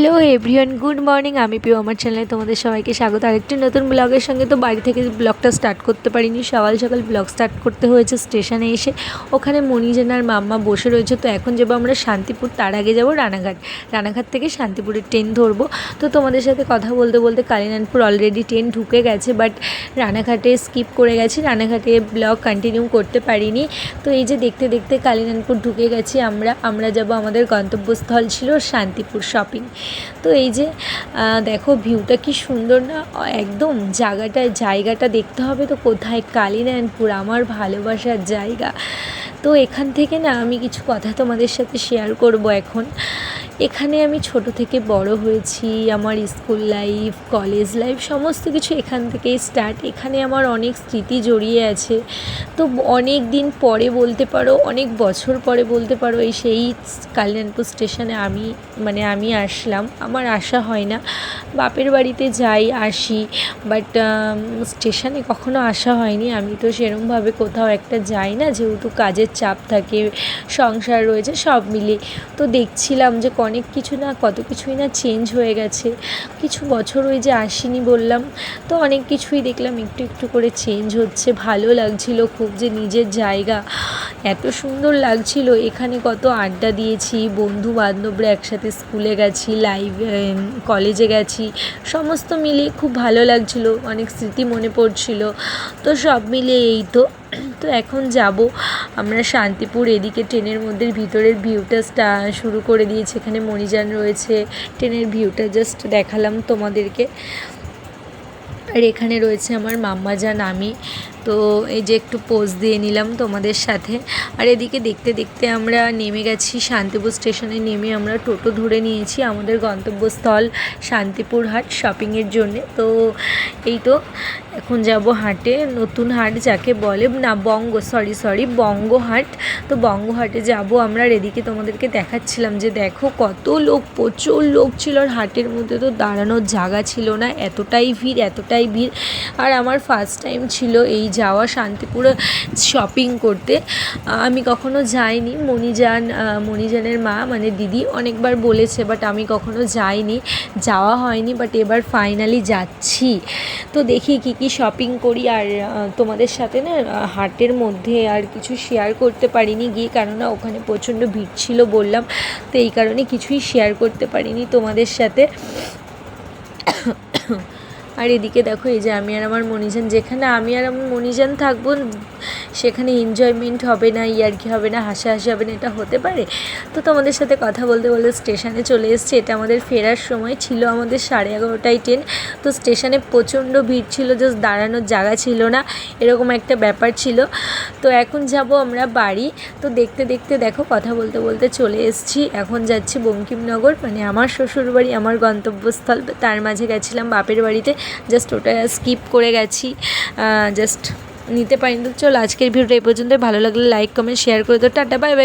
Hello everyone, good morning. আমি পিও, আমার চ্যানেলে তোমাদের সবাইকে স্বাগত আরেকটি নতুন ব্লগের সঙ্গে। তো বাড়ি থেকে ব্লগটা স্টার্ট করতে পারিনি, সকাল সকাল ব্লগ স্টার্ট করতে হয়েছে স্টেশনে এসে। ওখানে মণিজানার মাম্মা বসে রয়েছে। তো এখন যাবো আমরা শান্তিপুর, তার আগে যাবো রানাঘাট থেকে শান্তিপুরের ট্রেন ধরবো। তো তোমাদের সাথে কথা বলতে বলতে কালিনানপুর অলরেডি ট্রেন ঢুকে গেছে, বাট রানাঘাটে স্কিপ করে গেছি, রানাঘাটে ব্লগ কন্টিনিউ করতে পারিনি। তো এই যে দেখতে দেখতে কালিনানপুর ঢুকে গেছি আমরা যাবো, আমাদের গন্তব্যস্থল ছিল শান্তিপুর শপিং। তো এই যে দেখো ভিউটা কি সুন্দর না, একদম জায়গাটা দেখতে হবে তো কোথায়, কালিনারায়ণপুর, আমার ভালোবাসার জায়গা। তো এখান থেকে না আমি কিছু কথা তোমাদের সাথে শেয়ার করব। এখানে আমি ছোট থেকে বড় হয়েছি, আমার স্কুল লাইফ, কলেজ লাইফ সমস্ত কিছু এখান থেকেই স্টার্ট। এখানে আমার অনেক স্মৃতি জড়িয়ে আছে। তো অনেক দিন পরে বলতে পারো, অনেক বছর পরে বলতে পারো, সেই কালিনারায়ণপুর স্টেশনে আমি আসলাম। আমার আসা হয় না, বাপের বাড়িতে যাই আসি, বাট স্টেশনে কখনো আসা হয়নি। আমি তো সেরকমভাবে কোথাও একটা যাই না, যেহেতু কাজের চাপ থাকে, সংসার রয়েছে, সব মিলে। তো দেখছিলাম যে অনেক কিছু না, কত কিছুই না চেঞ্জ হয়ে গেছে। কিছু বছর ওই যে আসিনি বললাম, তো অনেক কিছুই দেখলাম একটু একটু করে চেঞ্জ হচ্ছে। ভালো লাগছিল খুব, যে নিজের জায়গা এত সুন্দর লাগছিল। এখানে কত আড্ডা দিয়েছি, বন্ধু বান্ধবরা একসাথে স্কুলে গেছি, কলেজে গেছি, সমস্ত মিলিয়ে খুব ভালো লাগছিল, অনেক স্মৃতি মনে পড়ছিল। তো সব মিলিয়ে এই তো এখন যাব আমরা শান্তিপুর। এদিকে ট্রেনের মধ্যে ভিতরের ভিউটা শুরু করে দিয়েছে, এখানে মণিজান রয়েছে, ট্রেনের ভিউটা জাস্ট দেখালাম তোমাদেরকে। আর এখানে রয়েছে আমার মাম্মাজান, আমি তো এই যে একটু পোজ দিয়ে নিলাম তোমাদের সাথে। আর এদিকে দেখতে দেখতে আমরা নেমে গেছি শান্তিপুর স্টেশনে। নেমে আমরা টোটো ধরে নিয়েছি আমাদের গন্তব্যস্থল শান্তিপুর হাট শপিংয়ের জন্যে। তো এই তো এখন যাব হাটে, নতুন হাট যাকে বলে, না বঙ্গহাট। তো বঙ্গহাটে যাব আমরা। আর এদিকে তোমাদেরকে দেখাচ্ছিলাম যে দেখো কত লোক, প্রচুর লোক ছিল। আর হাটের মধ্যে তো দাঁড়ানোর জায়গা ছিল না, এতটাই ভিড়। আর আমার ফার্স্ট টাইম ছিল এই যাওয়া শান্তিপুরে শপিং করতে। আমি কখনো যাইনি। মণিজানের মা মানে দিদি অনেকবার বলেছে, বাট আমি কখনো যাইনি, যাওয়া হয়নি, বাট এবার ফাইনালি যাচ্ছি। তো দেখি কি শপিং করি। আর তোমাদের সাথে না হাটের মধ্যে আর কিছু শেয়ার করতে পারিনি গিয়ে, কেননা ওখানে প্রচণ্ড ভিড় ছিল বললাম। তো এই কারণে কিছুই শেয়ার করতে পারিনি তোমাদের সাথে। আর এদিকে দেখো এই যে আমি আর আমার মণিজান, যেখানে আমি আর আমার মণিজান থাকবো সেখানে এনজয়মেন্ট হবে না, ইয়ার্কি হবে না, হাসাহাসি হবে না, এটা হতে পারে? তো তোমাদের সাথে কথা বলতে বলতে স্টেশনে চলে এসেছি। এটা আমাদের ফেরার সময় ছিল, আমাদের 11:30টায় ট্রেন। তো স্টেশনে প্রচণ্ড ভিড় ছিল, জাস্ট দাঁড়ানোর জায়গা ছিল না, এরকম একটা ব্যাপার ছিল। তো এখন যাব আমরা বাড়ি। তো দেখতে দেখতে দেখো কথা বলতে বলতে চলে এসেছি। এখন যাচ্ছি বঙ্কিমনগর, মানে আমার শ্বশুরবাড়ি, আমার গন্তব্যস্থল। তার মাঝে গেছিলাম বাপের বাড়িতে, জাস্ট ওটা স্কিপ করে গেছি, জাস্ট নিতে পারিনি। তো চলো আজকের ভিডিওটা এই পর্যন্ত। ভালো লাগলে লাইক কমেন্ট শেয়ার করে দাও। Tata, bye bye.